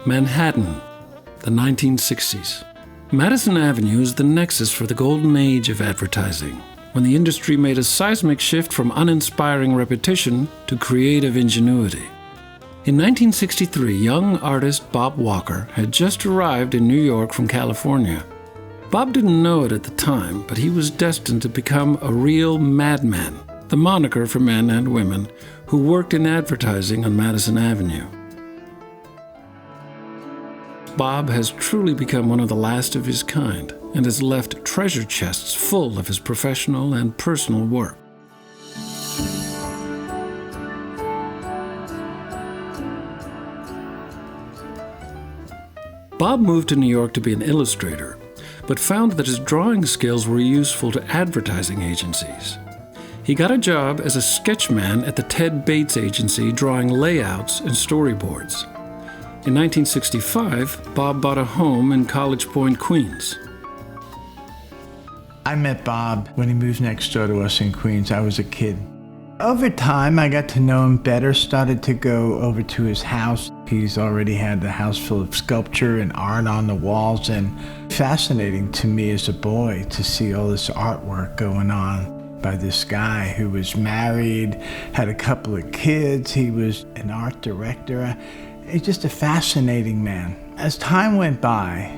Manhattan, the 1960s. Madison Avenue is the nexus for the golden age of advertising, when the industry made a seismic shift from uninspiring repetition to creative ingenuity. In 1963, young artist Bob Walker had just arrived in New York from California. Bob didn't know it at the time, but he was destined to become a real madman, the moniker for men and women who worked in advertising on Madison Avenue. Bob has truly become one of the last of his kind and has left treasure chests full of his professional and personal work. Bob moved to New York to be an illustrator, but found that his drawing skills were useful to advertising agencies. He got a job as a sketchman at the Ted Bates Agency, drawing layouts and storyboards. In 1965, Bob bought a home in College Point, Queens. I met Bob when he moved next door to us in Queens. I was a kid. Over time, I got to know him better, started to go over to his house. He's already had the house full of sculpture and art on the walls, and fascinating to me as a boy to see all this artwork going on by this guy who was married, had a couple of kids. He was an art director. He's just a fascinating man. As time went by,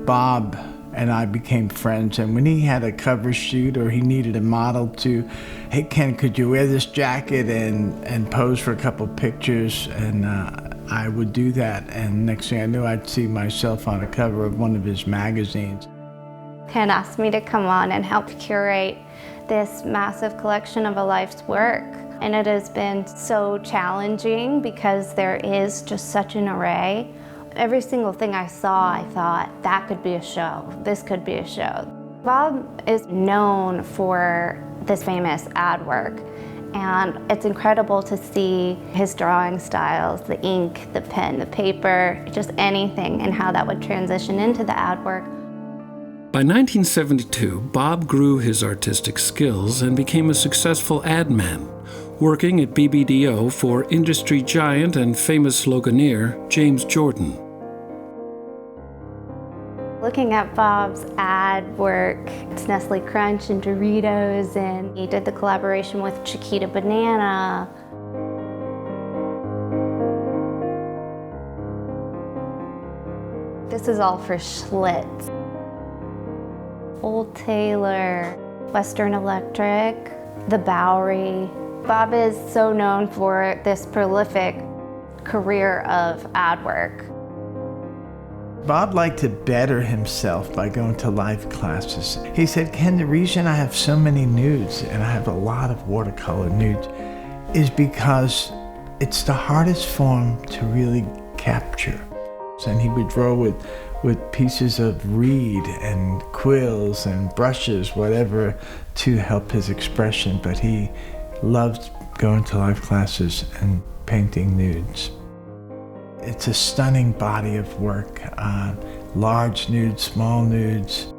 Bob and I became friends, and when he had a cover shoot or he needed a model to, hey Ken, could you wear this jacket and pose for a couple pictures? And I would do that, and next thing I knew, I'd see myself on a cover of one of his magazines. Ken asked me to come on and help curate this massive collection of a life's work. And it has been so challenging because there is just such an array. Every single thing I saw, I thought, that could be a show. This could be a show. Bob is known for this famous ad work, and it's incredible to see his drawing styles, the ink, the pen, the paper, just anything, and how that would transition into the ad work. By 1972, Bob grew his artistic skills and became a successful ad man, working at BBDO for industry giant and famous sloganeer James Jordan. Looking at Bob's ad work, it's Nestle Crunch and Doritos, and he did the collaboration with Chiquita Banana. This is all for Schlitz. Old Taylor, Western Electric, the Bowery. Bob is so known for this prolific career of ad work. Bob liked to better himself by going to life classes. He said, Ken, the reason I have so many nudes, and I have a lot of watercolor nudes, is because it's the hardest form to really capture. And he would draw with pieces of reed and quills and brushes, whatever, to help his expression. But he loved going to life classes and painting nudes. It's a stunning body of work, large nudes, small nudes.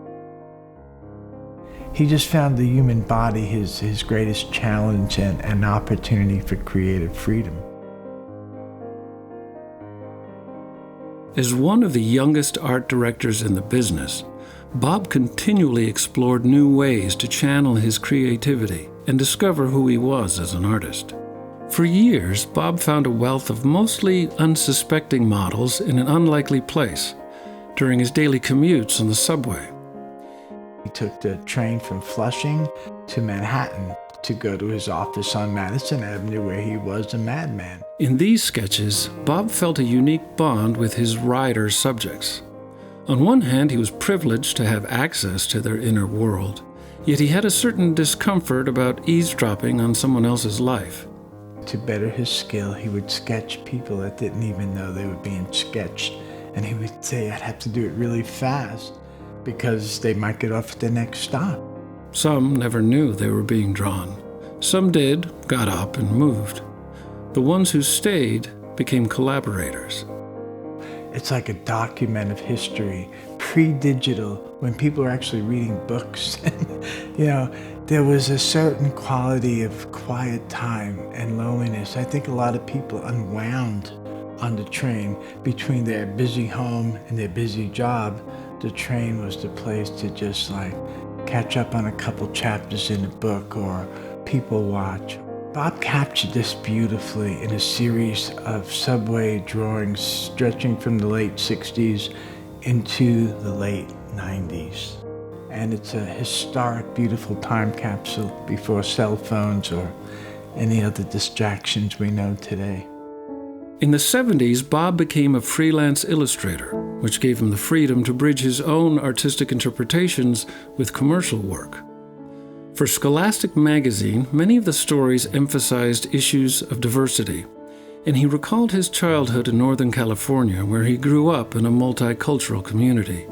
He just found the human body his greatest challenge and an opportunity for creative freedom. As one of the youngest art directors in the business, Bob continually explored new ways to channel his creativity and discover who he was as an artist. For years, Bob found a wealth of mostly unsuspecting models in an unlikely place during his daily commutes on the subway. He took the train from Flushing to Manhattan to go to his office on Madison Avenue, where he was a madman. In these sketches, Bob felt a unique bond with his rider subjects. On one hand, he was privileged to have access to their inner world, yet he had a certain discomfort about eavesdropping on someone else's life. To better his skill, he would sketch people that didn't even know they were being sketched. And he would say, I'd have to do it really fast because they might get off at the next stop. Some never knew they were being drawn. Some did, got up and moved. The ones who stayed became collaborators. It's like a document of history, pre-digital, when people are actually reading books. There was a certain quality of quiet time and loneliness. I think a lot of people unwound on the train. Between their busy home and their busy job, the train was the place to just like catch up on a couple chapters in a book or people watch. Bob captured this beautifully in a series of subway drawings stretching from the late 60s into the late 90s. And it's a historic, beautiful time capsule before cell phones or any other distractions we know today. In the 70s, Bob became a freelance illustrator, which gave him the freedom to bridge his own artistic interpretations with commercial work. For Scholastic magazine, many of the stories emphasized issues of diversity, and he recalled his childhood in Northern California, where he grew up in a multicultural community.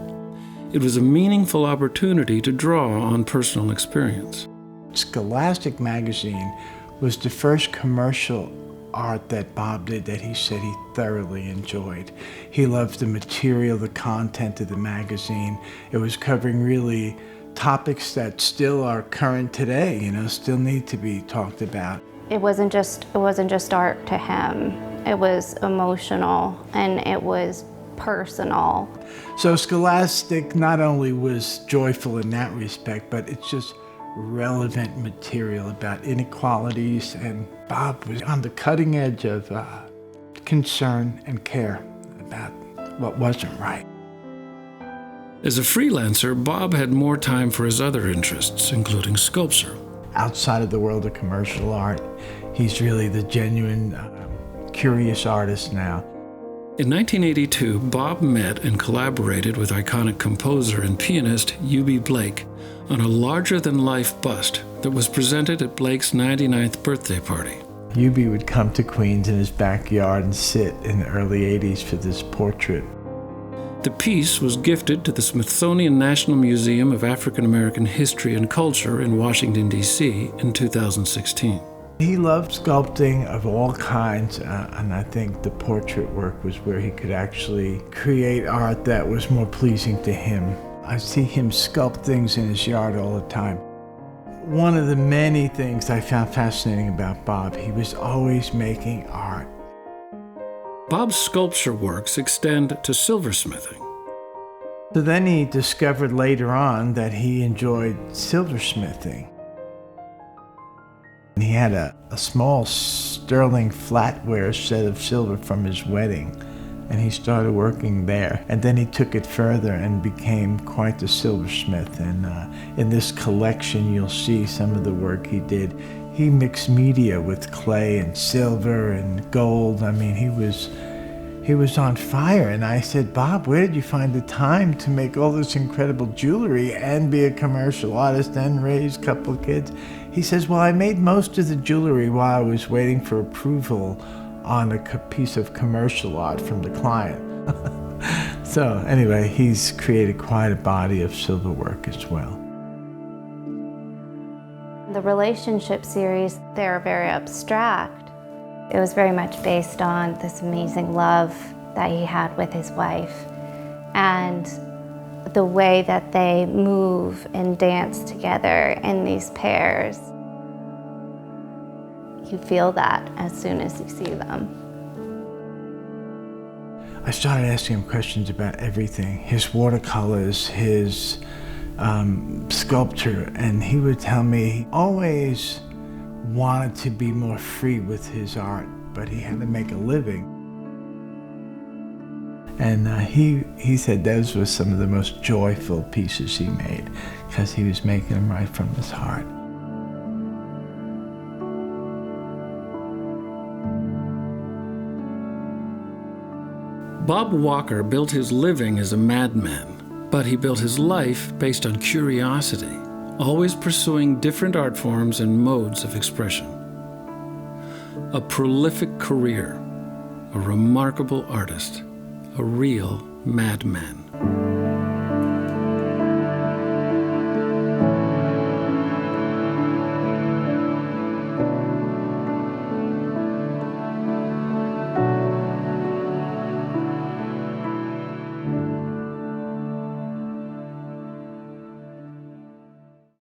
It was a meaningful opportunity to draw on personal experience. Scholastic magazine was the first commercial art that Bob did that he said he thoroughly enjoyed. He loved the material, the content of the magazine. It was covering really topics that still are current today, still need to be talked about. It wasn't just art to him. It was emotional and it was personal. So Scholastic not only was joyful in that respect, but it's just relevant material about inequalities, and Bob was on the cutting edge of concern and care about what wasn't right. As a freelancer, Bob had more time for his other interests, including sculpture. Outside of the world of commercial art, he's really the genuine, curious artist now. In 1982, Bob met and collaborated with iconic composer and pianist Eubie Blake on a larger-than-life bust that was presented at Blake's 99th birthday party. Eubie would come to Queens in his backyard and sit in the early 80s for this portrait. The piece was gifted to the Smithsonian National Museum of African American History and Culture in Washington, D.C. in 2016. He loved sculpting of all kinds, and I think the portrait work was where he could actually create art that was more pleasing to him. I see him sculpt things in his yard all the time. One of the many things I found fascinating about Bob, he was always making art. Bob's sculpture works extend to silversmithing. So then he discovered later on that he enjoyed silversmithing. And he had a small sterling flatware set of silver from his wedding, and he started working there. And then he took it further and became quite the silversmith. And in this collection, you'll see some of the work he did. He mixed media with clay and silver and gold. I mean, he was on fire. And I said, Bob, where did you find the time to make all this incredible jewelry and be a commercial artist and raise a couple of kids? He says, well, I made most of the jewelry while I was waiting for approval on a piece of commercial art from the client. So anyway, he's created quite a body of silver work as well. The relationship series, they're very abstract. It was very much based on this amazing love that he had with his wife and the way that they move and dance together in these pairs. You feel that as soon as you see them. I started asking him questions about everything, his watercolors, his sculpture, and he would tell me he always wanted to be more free with his art, but he had to make a living. And he said those were some of the most joyful pieces he made because he was making them right from his heart. Bob Walker built his living as a madman, but he built his life based on curiosity, always pursuing different art forms and modes of expression. A prolific career, a remarkable artist, a real madman.